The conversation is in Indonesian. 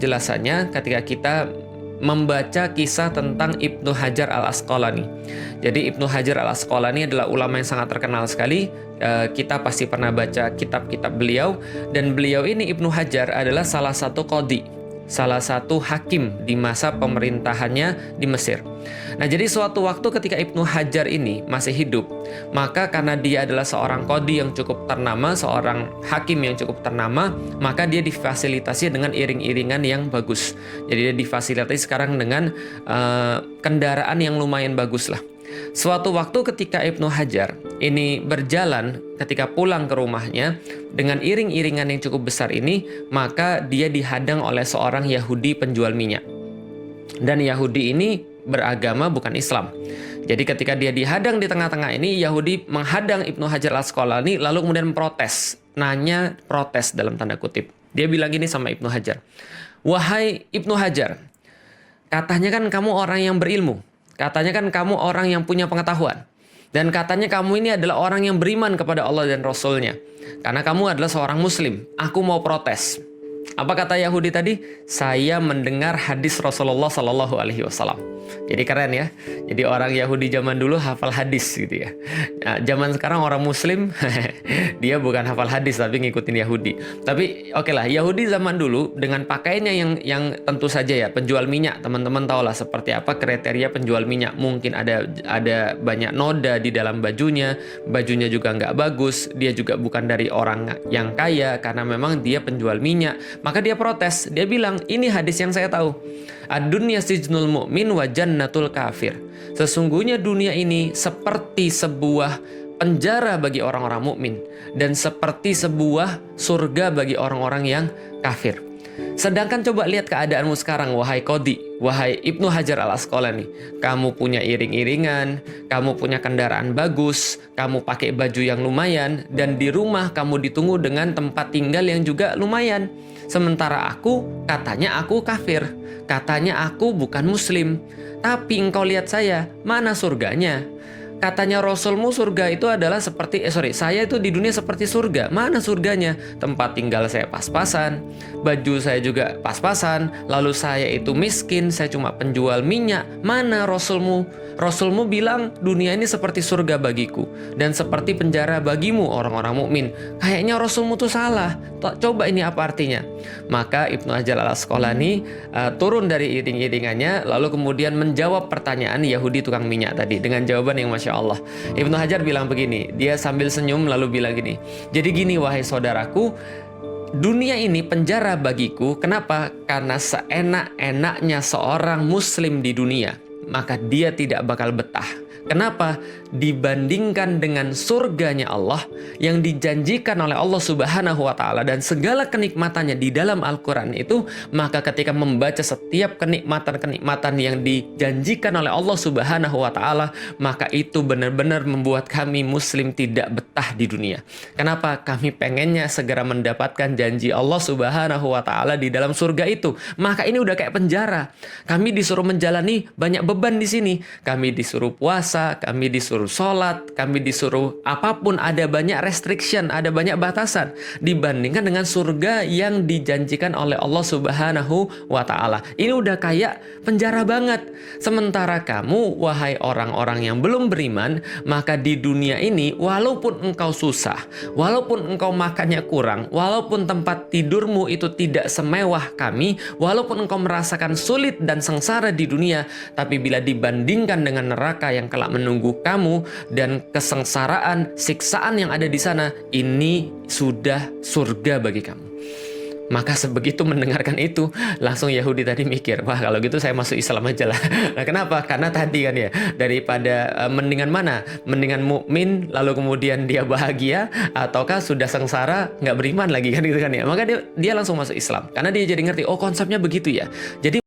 Jelasannya ketika kita membaca kisah tentang Ibnu Hajar al-Asqalani. Jadi Ibnu Hajar al-Asqalani adalah ulama yang sangat terkenal sekali. Kita pasti pernah baca kitab-kitab beliau. Dan beliau ini, Ibnu Hajar, adalah salah satu qadhi, salah satu hakim di masa pemerintahannya di Mesir. Nah, jadi suatu waktu ketika Ibnu Hajar ini masih hidup, maka karena dia adalah seorang qadhi yang cukup ternama, seorang hakim yang cukup ternama, maka dia difasilitasi dengan iring-iringan yang bagus. Jadi dia difasilitasi sekarang dengan kendaraan yang lumayan bagus lah. Suatu waktu ketika Ibnu Hajar ini berjalan, ketika pulang ke rumahnya dengan iring-iringan yang cukup besar ini, maka dia dihadang oleh seorang Yahudi penjual minyak. Dan Yahudi ini beragama bukan Islam. Jadi ketika dia dihadang di tengah-tengah ini, Yahudi menghadang Ibnu Hajar al-Asqalani lalu kemudian protes. Protes dalam tanda kutip. Dia bilang gini sama Ibnu Hajar, "Wahai Ibnu Hajar, katanya kan kamu orang yang berilmu. Katanya kan kamu orang yang punya pengetahuan. Dan katanya kamu ini adalah orang yang beriman kepada Allah dan Rasul-Nya. Karena kamu adalah seorang Muslim. Aku mau protes." Apa kata Yahudi tadi? "Saya mendengar hadis Rasulullah Sallallahu Alaihi Wasallam." Jadi keren ya. Jadi orang Yahudi zaman dulu hafal hadis gitu ya. Nah, zaman sekarang orang Muslim dia bukan hafal hadis tapi ngikutin Yahudi. Tapi oke lah, Yahudi zaman dulu dengan pakaiannya yang tentu saja ya penjual minyak. Teman-teman tahu lah seperti apa kriteria penjual minyak. Mungkin ada banyak noda di dalam bajunya juga nggak bagus. Dia juga bukan dari orang yang kaya karena memang dia penjual minyak. Maka dia protes. Dia bilang, "Ini hadis yang saya tahu. Ad-dunya sijnul mu'min wa jannatul kafir." Sesungguhnya dunia ini seperti sebuah penjara bagi orang-orang mukmin dan seperti sebuah surga bagi orang-orang yang kafir. Sedangkan coba lihat keadaanmu sekarang, wahai qadhi, wahai Ibnu Hajar al-Asqalani. Kamu punya iring-iringan, kamu punya kendaraan bagus, kamu pakai baju yang lumayan, dan di rumah kamu ditunggu dengan tempat tinggal yang juga lumayan. Sementara katanya aku kafir, katanya aku bukan muslim. Tapi engkau lihat saya, mana surganya? Katanya Rasulmu surga itu adalah saya itu di dunia seperti surga. Mana surganya? Tempat tinggal saya pas-pasan, baju saya juga pas-pasan, lalu saya itu miskin, saya cuma penjual minyak. Mana Rasulmu? Rasulmu bilang dunia ini seperti surga bagiku dan seperti penjara bagimu orang-orang mukmin. Kayaknya Rasulmu tuh salah. Coba ini apa artinya? Maka Ibnu Hajar al-Asqalani turun dari iring-iringannya lalu kemudian menjawab pertanyaan Yahudi tukang minyak tadi dengan jawaban yang Masya Allah. Ibnu Hajar bilang begini, dia sambil senyum lalu bilang gini, "Jadi gini wahai saudaraku, dunia ini penjara bagiku. Kenapa? Karena seenak-enaknya seorang muslim di dunia, maka dia tidak bakal betah. Kenapa? Dibandingkan dengan surganya Allah yang dijanjikan oleh Allah Subhanahu wa Ta'ala dan segala kenikmatannya di dalam Al-Quran itu, maka ketika membaca setiap kenikmatan-kenikmatan yang dijanjikan oleh Allah Subhanahu wa Ta'ala, maka itu benar-benar membuat kami muslim tidak betah di dunia. Kenapa? Kami pengennya segera mendapatkan janji Allah Subhanahu wa Ta'ala di dalam surga itu. Maka ini udah kayak penjara. Kami disuruh menjalani banyak beban di sini. Kami disuruh puasa, kami disuruh sholat, kami disuruh apapun, ada banyak restriction, ada banyak batasan dibandingkan dengan surga yang dijanjikan oleh Allah Subhanahu wa Ta'ala. Ini udah kayak penjara banget. Sementara kamu, wahai orang-orang yang belum beriman, maka di dunia ini walaupun engkau susah, walaupun engkau makannya kurang, walaupun tempat tidurmu itu tidak semewah kami, walaupun engkau merasakan sulit dan sengsara di dunia, tapi bila dibandingkan dengan neraka yang kelak menunggu kamu dan kesengsaraan, siksaan yang ada di sana, ini sudah surga bagi kamu. Maka sebegitu mendengarkan itu, langsung Yahudi tadi mikir, wah kalau gitu saya masuk Islam aja lah. Nah kenapa? Karena tadi kan ya, daripada mendingan mana? Mendingan mukmin lalu kemudian dia bahagia, ataukah sudah sengsara nggak beriman lagi kan gitu kan ya. Maka dia langsung masuk Islam. Karena dia jadi ngerti, oh konsepnya begitu ya. Jadi